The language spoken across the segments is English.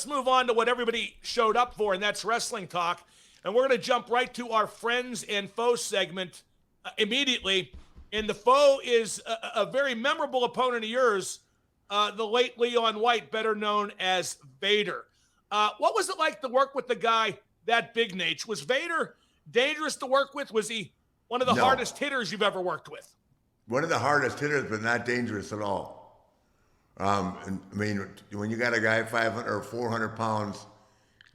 let's move on to what everybody showed up for, and that's wrestling talk. And we're going to jump right to our friends and foes segment immediately. And the foe is a very memorable opponent of yours, the late Leon White, better known as Vader. What was it like to work with the guy that big, Nate? Was Vader dangerous to work with? Was he one of the No. hardest hitters you've ever worked with? One of the hardest hitters, but not dangerous at all. I mean, when you got a guy 500 or 400 pounds,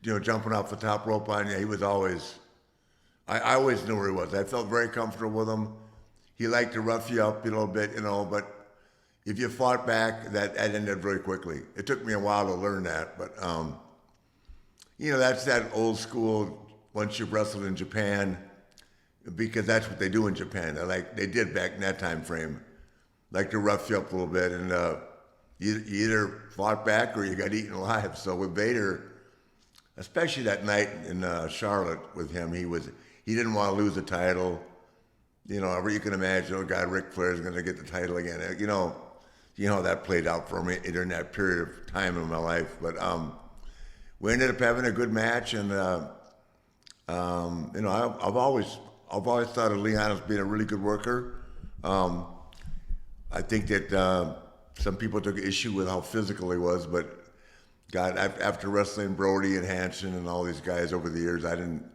jumping off the top rope on you, he was always, I always knew where he was. I felt very comfortable with him. He liked to rough you up a little bit, but if you fought back, that ended very quickly. It took me a while to learn that, but, that's that old school, once you've wrestled in Japan, because that's what they do in Japan. They did back in that time frame, like to rough you up a little bit, and you either fought back or you got eaten alive. So with Vader, especially that night in Charlotte with him, he didn't want to lose the title. You can imagine, God, Ric Flair is going to get the title again. You know how that played out for me during that period of time in my life. But we ended up having a good match, and I've always thought of Leon as being a really good worker. I think that some people took issue with how physical he was, but God, after wrestling Brody and Hanson and all these guys over the years, I didn't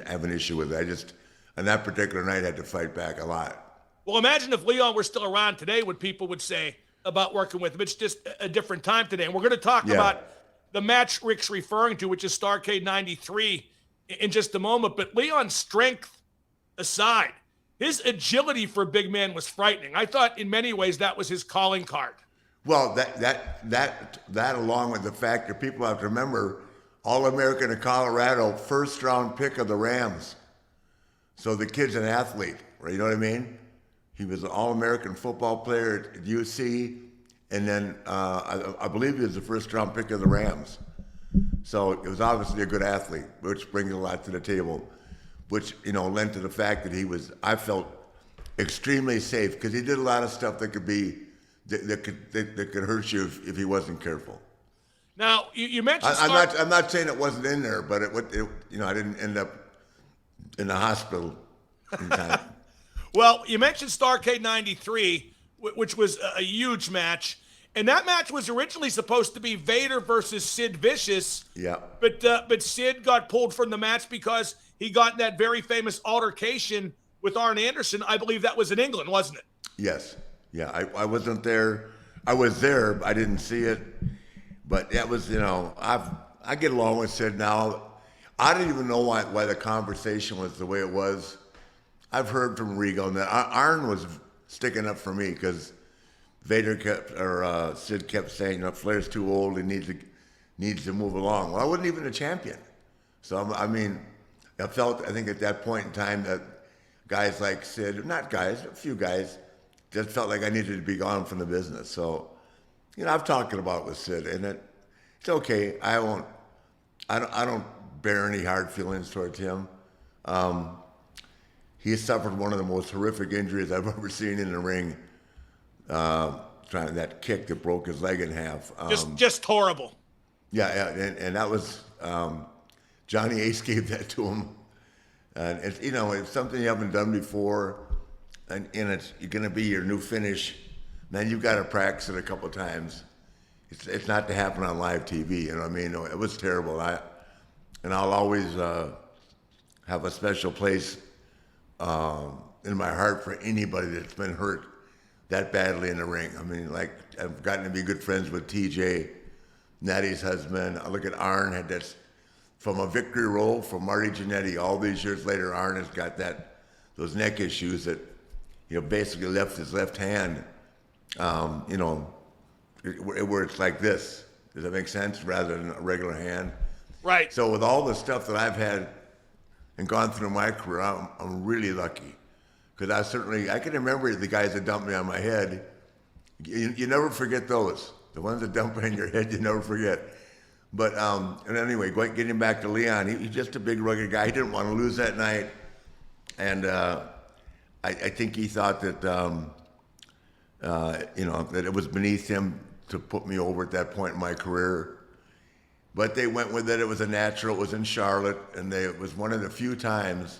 have an issue with it. I just, on that particular night, had to fight back a lot. Well, imagine if Leon were still around today, what people would say about working with him. It's just a different time today. And we're going to talk about the match Rick's referring to, which is Starrcade 93, in just a moment. But Leon's strength aside, his agility for a big man was frightening. I thought in many ways that was his calling card. Well, that along with the fact that people have to remember, All-American of Colorado, first round pick of the Rams. So the kid's an athlete, right? You know what I mean? He was an All-American football player at UC, and then I believe he was the first round pick of the Rams. So it was obviously a good athlete, which brings a lot to the table, which, lent to the fact that I felt extremely safe, because he did a lot of stuff that could hurt you if he wasn't careful. Now, you mentioned I'm not saying it wasn't in there, but I didn't end up in the hospital in time. Well, you mentioned Starrcade 93, which was a huge match. And that match was originally supposed to be Vader versus Sid Vicious. Yeah. But Sid got pulled from the match because he got in that very famous altercation with Arn Anderson. I believe that was in England, wasn't it? Yes. Yeah, I wasn't there. I was there, but I didn't see it. But that was, I get along with Sid now. I don't even know why the conversation was the way it was. I've heard from Regal that Arn was sticking up for me, because Sid kept saying, Flair's too old, he needs to move along. Well, I wasn't even a champion. So, I think at that point in time that guys like Sid, not guys, a few guys, just felt like I needed to be gone from the business. So, I've talked about it with Sid, and it's okay. I don't bear any hard feelings towards him. He suffered one of the most horrific injuries I've ever seen in the ring. Trying that kick that broke his leg in half. Just horrible. Yeah, and that was Johnny Ace gave that to him, and it's something you haven't done before, and it's going to be your new finish. Man, you've got to practice it a couple times. It's not to happen on live TV. You know what I mean? It was terrible. I'll always have a special place in my heart for anybody that's been hurt that badly in the ring. I've gotten to be good friends with TJ, Natty's husband. I look at Arn, had this from a victory roll from Marty Jannetty. All these years later, Arn has got those neck issues that, basically left his left hand, where it's like this. Does that make sense? Rather than a regular hand. Right. So with all the stuff that I've had and gone through my career, I'm really lucky. Because I can remember the guys that dumped me on my head. You never forget those. The ones that dump on your head, you never forget. But and anyway, getting back to Leon, he's just a big, rugged guy. He didn't want to lose that night. And I think he thought that, that it was beneath him to put me over at that point in my career. but they went with it. It was a natural. It was in Charlotte, and it was one of the few times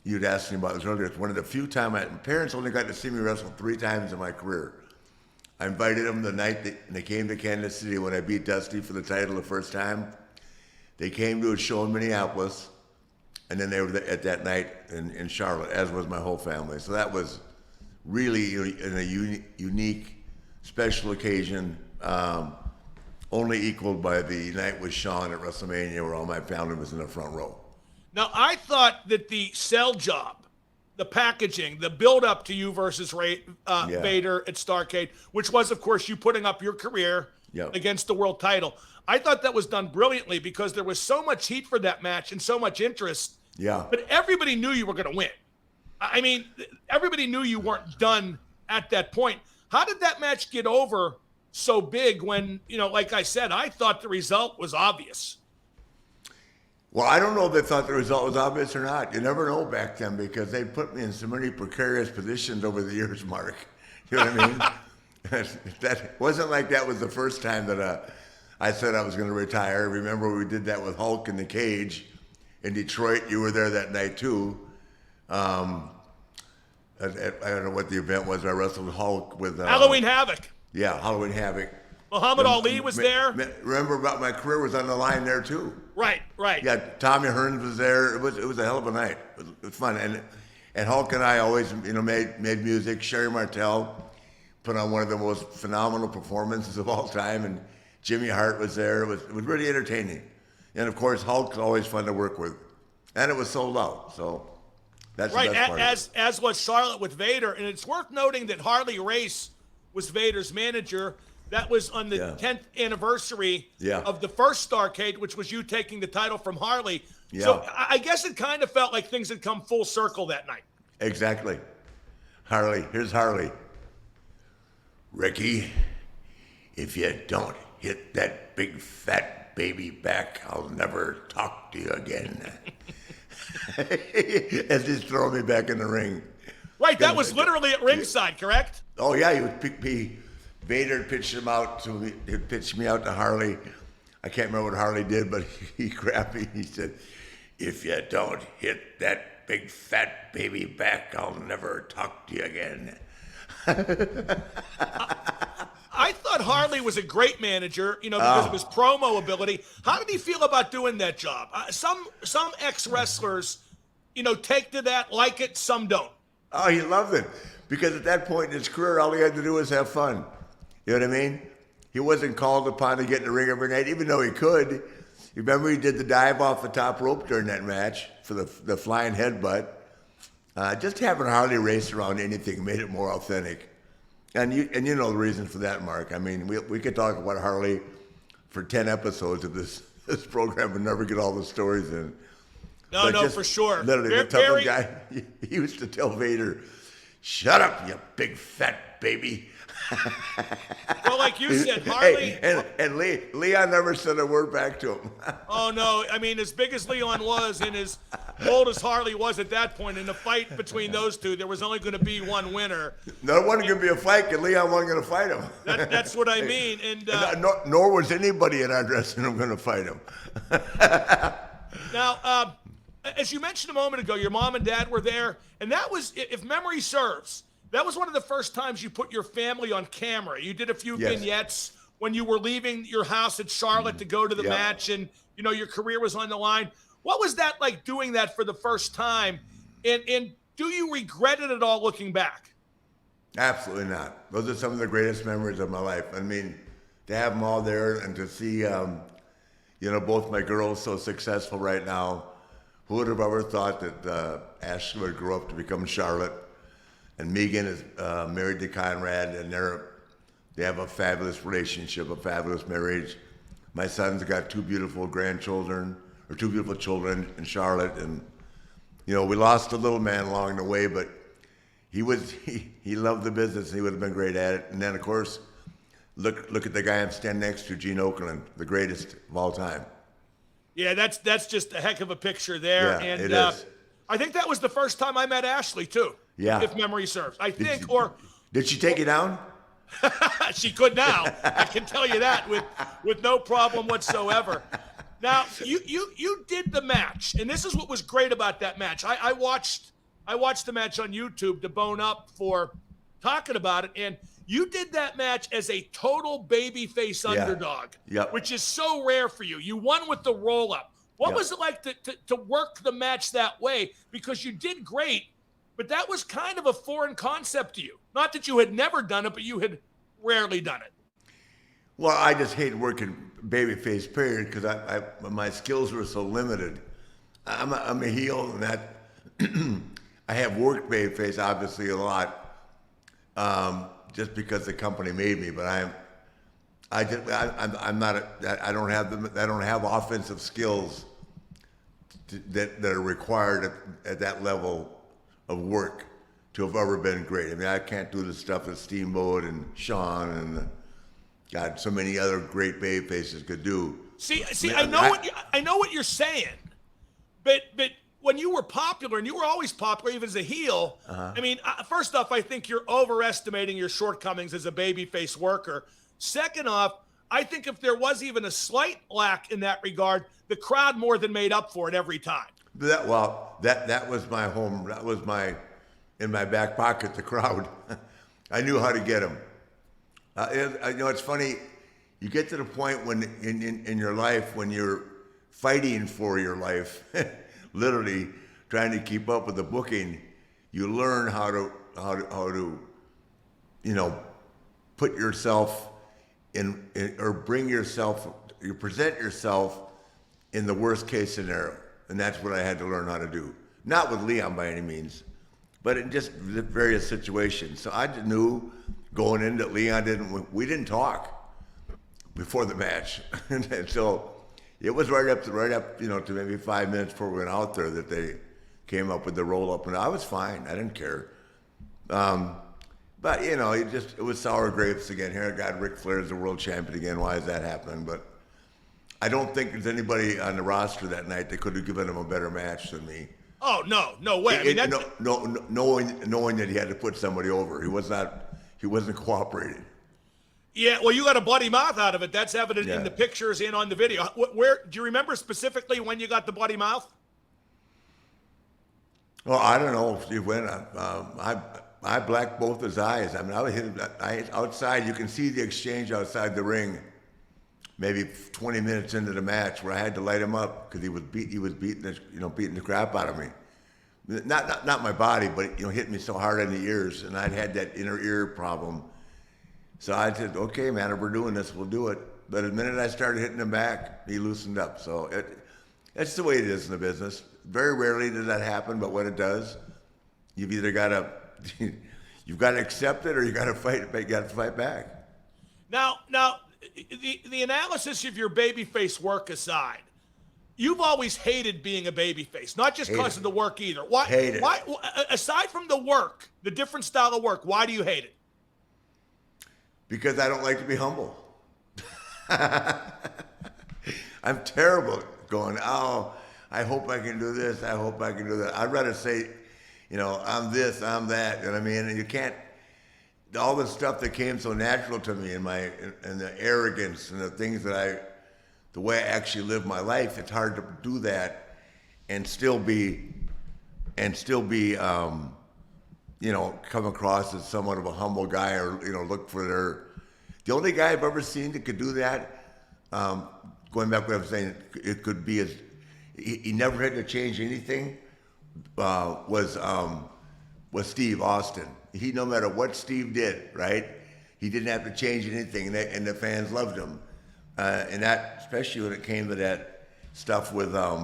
you'd asked me about this earlier. It's one of the few times my parents only got to see me wrestle 3 times in my career. I invited them the night they came to Kansas City when I beat Dusty for the title the first time. They came to a show in Minneapolis, and then they were at that night in Charlotte, as was my whole family. So that was really in a unique, special occasion, only equaled by the night with Shawn at WrestleMania, where all my family was in the front row. Now, I thought that the sell job, the packaging, the build-up to you versus Vader at Starrcade, which was, of course, you putting up your career against the world title, I thought that was done brilliantly because there was so much heat for that match and so much interest. Yeah. But everybody knew you were going to win. I mean, everybody knew you weren't done at that point. How did that match get over so big when, like I said, I thought the result was obvious? Well, I don't know if they thought the result was obvious or not. You never know back then because they put me in so many precarious positions over the years, Mark. You know what I mean? That wasn't like that was the first time that I said I was going to retire. Remember, we did that with Hulk in the cage in Detroit. You were there that night, too. I don't know what the event was. I wrestled Hulk with... Halloween Havoc. Yeah, Halloween Havoc. Muhammad Ali was there. Remember, about my career was on the line there, too. Right. Yeah, Tommy Hearns was there. It was a hell of a night. It was fun. And Hulk and I always, made music. Sherry Martel put on one of the most phenomenal performances of all time, and Jimmy Hart was there. It was really entertaining. And, of course, Hulk's always fun to work with. And it was sold out, so... That's right, the best part as was Charlotte with Vader. And it's worth noting that Harley Race was Vader's manager. That was on the 10th anniversary of the first Starrcade, which was you taking the title from Harley. Yeah. So I guess it kind of felt like things had come full circle that night. Exactly. Harley, here's Harley. Ricky, if you don't hit that big fat baby back, I'll never talk to you again. As he's throwing me back in the ring. Right, that was literally at ringside, correct? Oh yeah, he would pick me. Vader pitched him out to. He'd pitch me out to Harley. I can't remember what Harley did, but he grabbed me. He said, "If you don't hit that big fat baby back, I'll never talk to you again." I thought Harley was a great manager, because of his promo ability. How did he feel about doing that job? Some ex-wrestlers, take to that, like it, some don't. Oh, he loved it. Because at that point in his career, all he had to do was have fun. You know what I mean? He wasn't called upon to get in the ring every night, even though he could. You remember he did the dive off the top rope during that match for the flying headbutt. Just having Harley race around anything made it more authentic. And you know the reason for that, Mark. I mean, we could talk about Harley for 10 episodes of this program and never get all the stories in. No, for sure. Literally, the tough guy, he used to tell Vader, "Shut up, you big fat baby." Well, like you said, Harley... Hey, and Leon never said a word back to him. Oh, no. I mean, as big as Leon was and as old as Harley was at that point, in the fight between those two, there was only going to be one winner. There wasn't going to be a fight because Leon wasn't going to fight him. That's what I mean. And nor was anybody in our dressing room going to fight him. Now, as you mentioned a moment ago, your mom and dad were there, and that was, if memory serves, that was one of the first times you put your family on camera. You did a few vignettes when you were leaving your house at Charlotte to go to the match, and your career was on the line. What was that like, doing that for the first time? And do you regret it at all looking back? Absolutely not. Those are some of the greatest memories of my life. I mean, to have them all there and to see, both my girls so successful right now. Who would have ever thought that Ashley would grow up to become Charlotte? And Megan is married to Conrad, and they have a fabulous relationship, a fabulous marriage. My son's got 2 beautiful children in Charlotte, and we lost a little man along the way, but he loved the business, and he would have been great at it. And then, of course, look at the guy I'm standing next to, Gene Okerlund, the greatest of all time. Yeah, that's just a heck of a picture there. Yeah, and it is. I think that was the first time I met Ashley too. Yeah. If memory serves. Did she take you down? She could now. I can tell you that with no problem whatsoever. Now you did the match, and this is what was great about that match. I watched the match on YouTube to bone up for talking about it, and you did that match as a total babyface underdog, which is so rare for you. You won with the roll up. What was it like to work the match that way? Because you did great, but that was kind of a foreign concept to you. Not that you had never done it, but you had rarely done it. Well, I just hate working babyface, period, because my skills were so limited. I'm a heel, and that I have worked babyface obviously a lot, just because the company made me. But I don't have offensive skills that are required at that level of work to have ever been great. I mean, I can't do the stuff that Steamboat and Shawn and God, so many other great babyfaces could do. See, I know what you're saying, but when you were popular, and you were always popular, even as a heel, I mean, first off, I think you're overestimating your shortcomings as a babyface worker. Second off, I think if there was even a slight lack in that regard, the crowd more than made up for it every time. That was my home. That was in my back pocket, the crowd. I knew how to get them. It's funny. You get to the point when in your life when you're fighting for your life, literally trying to keep up with the booking, you learn how to put yourself in or bring yourself, you present yourself in the worst case scenario, and that's what I had to learn how to do. Not with Leon by any means, but in just various situations. So I knew going into Leon we didn't talk before the match, and so it was right up to maybe 5 minutes before we went out there that they came up with the roll up, and I was fine. I didn't care. But it was sour grapes again. Here I got Ric Flair as the world champion again. Why is that happening? But I don't think there's anybody on the roster that night that could have given him a better match than me. Oh no way! Knowing that he had to put somebody over, he wasn't cooperating. Yeah, well, you got a bloody mouth out of it. That's evident in the pictures and on the video. Where do you remember specifically when you got the bloody mouth? Well, I don't know if you went. I blacked both his eyes. I mean, I would hit him outside. You can see the exchange outside the ring. Maybe 20 minutes into the match, where I had to light him up because he was beating the crap out of me. Not my body, but hit me so hard in the ears, and I'd had that inner ear problem. So I said, "Okay, man, if we're doing this, we'll do it." But the minute I started hitting him back, he loosened up. So that's the way it is in the business. Very rarely does that happen, but when it does, you've either got to accept it or you got to fight. You got to fight back. Now, the analysis of your babyface work aside, you've always hated being a babyface, not just because of the work either. Why? Aside from the work, the different style of work, why do you hate it? Because I don't like to be humble. I'm terrible at going, oh, I hope I can do this. I hope I can do that. I'd rather say, I'm this, I'm that. You know what I mean? And you can't, all the stuff that came so natural to me and the arrogance and the things the way I actually live my life, it's hard to do that and still be, come across as somewhat of a humble guy or, look for the only guy I've ever seen that could do that, going back to what I was saying, it could be he never had to change anything, was Steve Austin. No matter what Steve did, right? He didn't have to change anything, and the fans loved him. And that, especially when it came to that stuff with Vince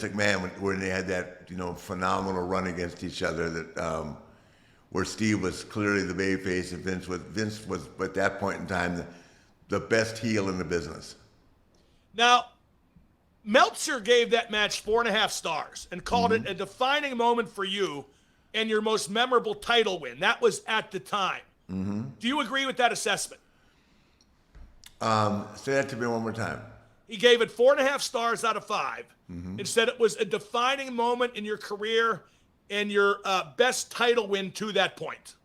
McMahon, when they had that phenomenal run against each other, that where Steve was clearly the babyface and Vince was at that point in time the best heel in the business. Now, Meltzer gave that match 4.5 stars and called it a defining moment for you and your most memorable title win. That was at the time. Mm-hmm. Do you agree with that assessment? Say that to me one more time. He gave it 4.5 stars out of 5 and said it was a defining moment in your career and your best title win to that point.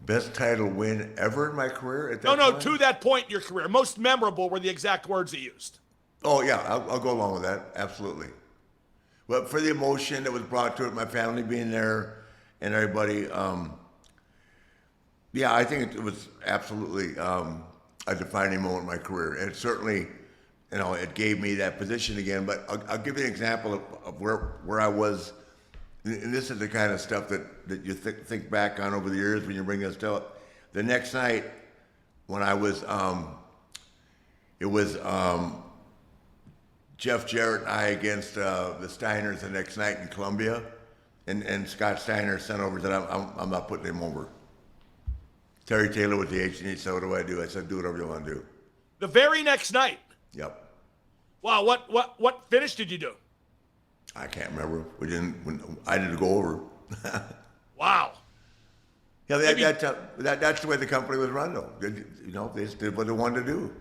Best title win ever in my career at that No, point? to that point in your career. Most memorable were the exact words he used. Oh, yeah, I'll go along with that. Absolutely. But for the emotion that was brought to it, my family being there and everybody, yeah, I think it was absolutely a defining moment in my career. And it certainly, it gave me that position again. But I'll give you an example of where I was. And this is the kind of stuff that you think back on over the years when you bring this up. The next night, when I was, it was Jeff Jarrett and I against the Steiners the next night in Columbia, and Scott Steiner sent over that I'm not putting him over. Terry Taylor with the H&H said, "What do I do?" I said, "Do whatever you want to do." The very next night. Yep. Wow, what finish did you do? I can't remember. I didn't go over. Wow. Yeah, that's the way the company was run, though. They just did what they wanted to do.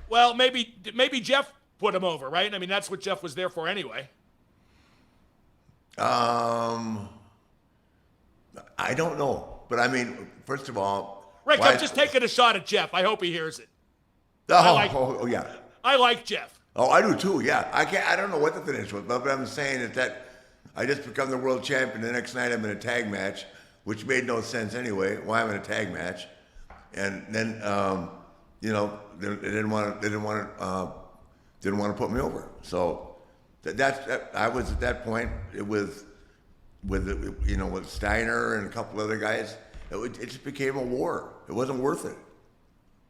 Well, maybe Jeff put him over, right? I mean, that's what Jeff was there for anyway. I don't know, but I mean, first of all, Rick, I'm just taking a shot at Jeff. I hope he hears it. Oh, yeah. I like Jeff. Oh, I do too. Yeah, I don't know what the finish was, but I'm saying that I just become the world champion. The next night I'm in a tag match, which made no sense anyway. Why I'm in a tag match, and then they didn't want to put me over. So I was at that point. It was with Steiner and a couple other guys. It just became a war. It wasn't worth it.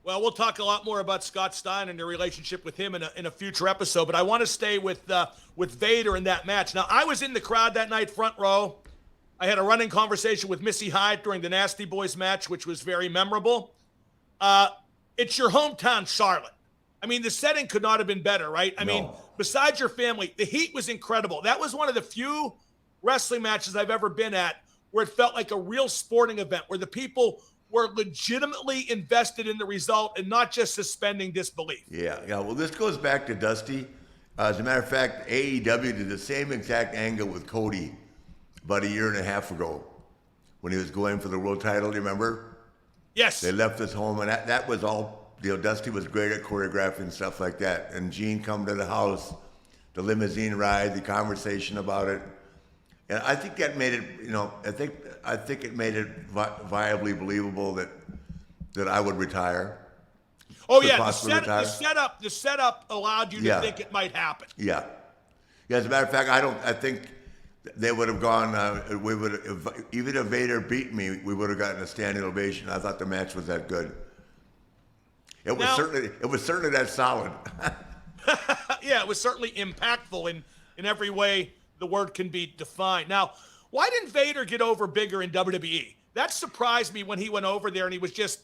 Well, we'll talk a lot more about Scott Steiner and your relationship with him in a future episode, but I want to stay with Vader in that match. Now, I was in the crowd that night, front row. I had a running conversation with Missy Hyde during the Nasty Boys match, which was very memorable. It's your hometown, Charlotte. I mean, the setting could not have been better, right? I mean, besides your family, the heat was incredible. That was one of the few wrestling matches I've ever been at where it felt like a real sporting event, where the people were legitimately invested in the result and not just suspending disbelief. Yeah. Well, this goes back to Dusty. As a matter of fact, AEW did the same exact angle with Cody about a year and a half ago when he was going for the world title. Do you remember? Yes. They left his home, and that was all. Dusty was great at choreographing stuff like that. And Gene come to the house, the limousine ride, the conversation about it. And I think that made it, I think it made it viably believable that I would retire. Oh yeah, the setup allowed you to think it might happen. Yeah. As a matter of fact, I think they would have gone. Even if Vader beat me, we would have gotten a standing ovation. I thought the match was that good. It was certainly that solid. Yeah, it was certainly impactful in every way the word can be defined. Now, why didn't Vader get over bigger in WWE? That surprised me when he went over there and he was just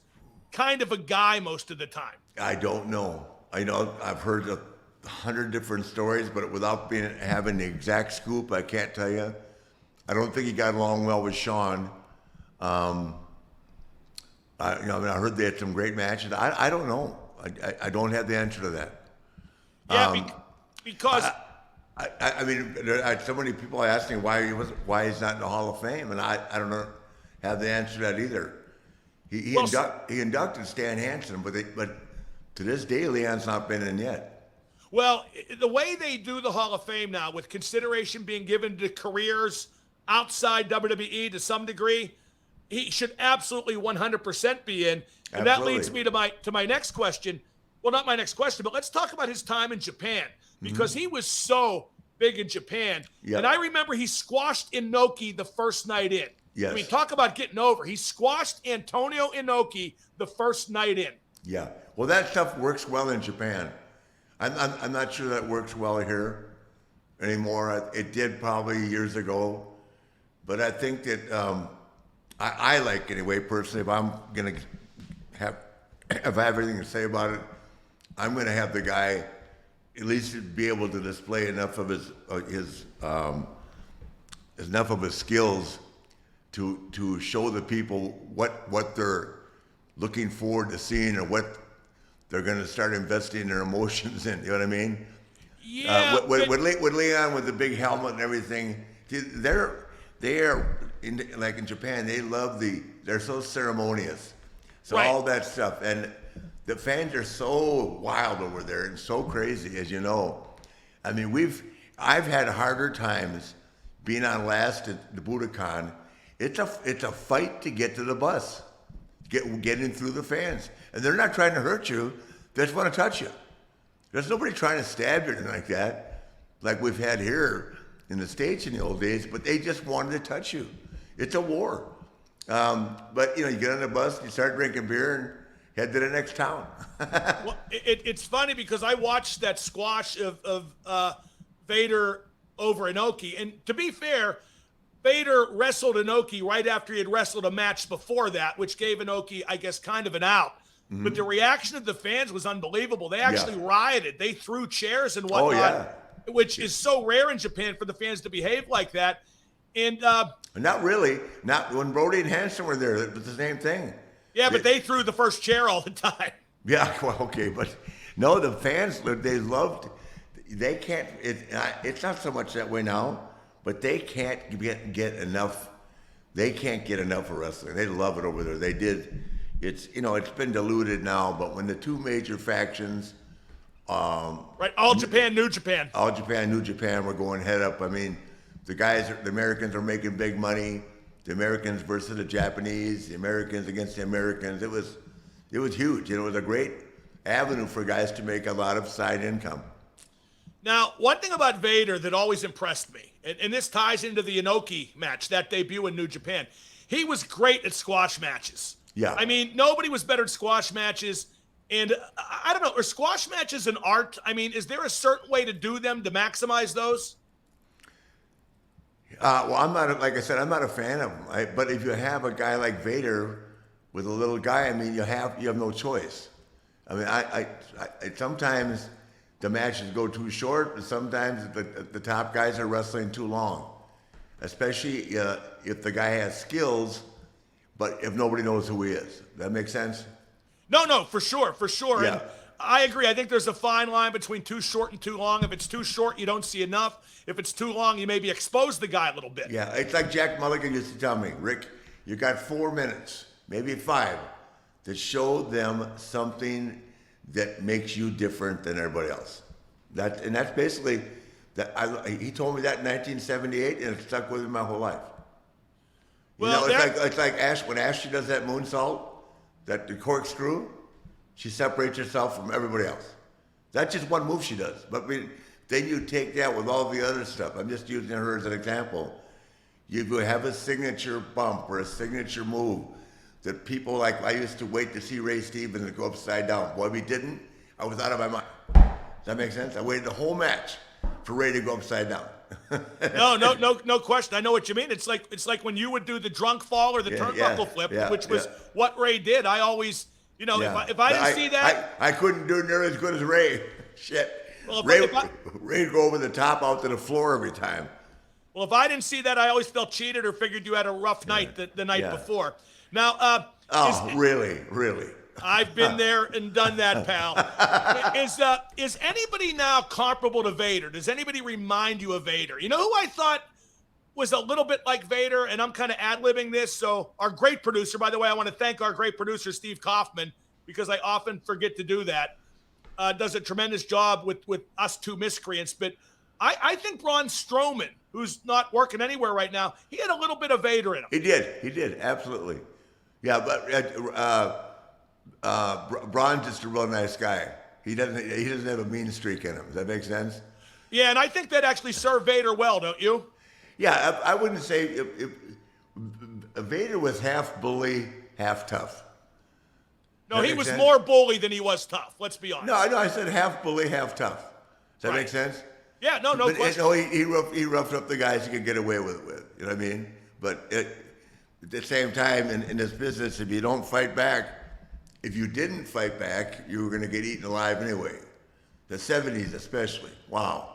kind of a guy most of the time. I don't know. I've heard 100 different stories, but without having the exact scoop, I can't tell you. I don't think he got along well with Shawn. I heard they had some great matches. I don't know. I don't have the answer to that. Yeah, because I mean, there are so many people asking why he's not in the Hall of Fame, and I don't know, have the answer to that either. He inducted Stan Hansen, but to this day, Leon's not been in yet. Well, the way they do the Hall of Fame now, with consideration being given to careers outside WWE to some degree, he should absolutely 100% be in. And that leads me to my next question. Well, not my next question, but let's talk about his time in Japan, because he was so big in Japan. Yep. And I remember he squashed Inoki the first night in. Yes. I mean, talk about getting over. He squashed Antonio Inoki the first night in. Yeah. Well, that stuff works well in Japan. I'm not sure that works well here anymore. It did probably years ago. But I think that I like, anyway, personally, if I'm going to have everything to say about it, I'm going to have the guy at least be able to display enough of his skills to show the people what they're looking forward to seeing, or what they're going to start investing their emotions in. You know what I mean? Yeah, With Leon with the big helmet and everything, they are like in Japan. They're so ceremonious, so right. all that stuff, and the fans are so wild over there and so crazy, as you know. I mean, I've had harder times being on last at the Budokan. It's a fight to get to the bus, getting through the fans, and they're not trying to hurt you. They just want to touch you. There's nobody trying to stab you or anything like that, like we've had here in the States in the old days, but they just wanted to touch you. It's a war. But, you get on the bus, you start drinking beer, and head to the next town. Well, it's funny because I watched that squash of Vader over Inoki, and to be fair, Vader wrestled Inoki right after he had wrestled a match before that, which gave Inoki, I guess, kind of an out. Mm-hmm. But the reaction of the fans was unbelievable. They actually rioted. They threw chairs and whatnot, which is so rare in Japan for the fans to behave like that. And not really. Not when Brody and Hanson were there. It was the same thing. Yeah, but they threw the first chair all the time. Yeah, well, okay, but no, the fans, they loved. They can't. It's not so much that way now, but they can't get enough. They can't get enough of wrestling. They love it over there. They did. It's been diluted now, but when the two major factions, right, All Japan, New Japan, New Japan were going head up. I mean, the Americans are making big money. The Americans versus the Japanese, the Americans against the Americans. It was huge. It was a great avenue for guys to make a lot of side income. Now, one thing about Vader that always impressed me, and this ties into the Inoki match, that debut in New Japan, he was great at squash matches. Yeah. I mean, nobody was better at squash matches. And I don't know, are squash matches an art? I mean, is there a certain way to do them to maximize those? Well, like I said, I'm not a fan of them. But if you have a guy like Vader with a little guy, I mean, you have no choice. I mean, I sometimes the matches go too short, but sometimes the top guys are wrestling too long, especially if the guy has skills, but if nobody knows who he is. That makes sense? No, for sure. Yeah. And I agree. I think there's a fine line between too short and too long. If it's too short, you don't see enough. If it's too long, you maybe expose the guy a little bit. Yeah, it's like Jack Mulligan used to tell me, Rick, you got 4 minutes, maybe 5, to show them something that makes you different than everybody else. That's basically that. He told me that in 1978, and it stuck with me my whole life. Well, it's like when Ashley does that moonsault, the corkscrew, she separates herself from everybody else. That's just one move she does. But then you take that with all the other stuff. I'm just using her as an example. You have a signature bump or a signature move that people like. I used to wait to see Ray Stevens go upside down. Boy, if he didn't, I was out of my mind. Does that make sense? I waited the whole match for Ray to go upside down. No question. I know what you mean. It's like when you would do the drunk fall or the turnbuckle flip, which was what Ray did. I always, if I didn't see that, I couldn't do near as good as Ray. Shit. Well, Ray'd go over the top out to the floor every time. Well, if I didn't see that, I always felt cheated or figured you had a rough night the night before. Now, really? I've been there and done that, pal. Is anybody now comparable to Vader? Does anybody remind you of Vader? You know who I thought was a little bit like Vader, and I'm kind of ad-libbing this. So our great producer, by the way, I want to thank our great producer, Steve Kaufman, because I often forget to do that. Does a tremendous job with us two miscreants. But I think Braun Strowman, who's not working anywhere right now, he had a little bit of Vader in him. He did, absolutely. Yeah, but Braun's just a real nice guy. He doesn't have a mean streak in him. Does that make sense? Yeah, and I think that actually served Vader well, don't you? Yeah, I wouldn't say if Vader was half bully, half tough. No, he was more bully than he was tough. Let's be honest. No, I said half bully, half tough. Does that make sense? Yeah, no question. No, he roughed up the guys he could get away with it with. You know what I mean? But at the same time, in this business, if you don't fight back, if you didn't fight back, you were going to get eaten alive anyway. The 70s especially. Wow.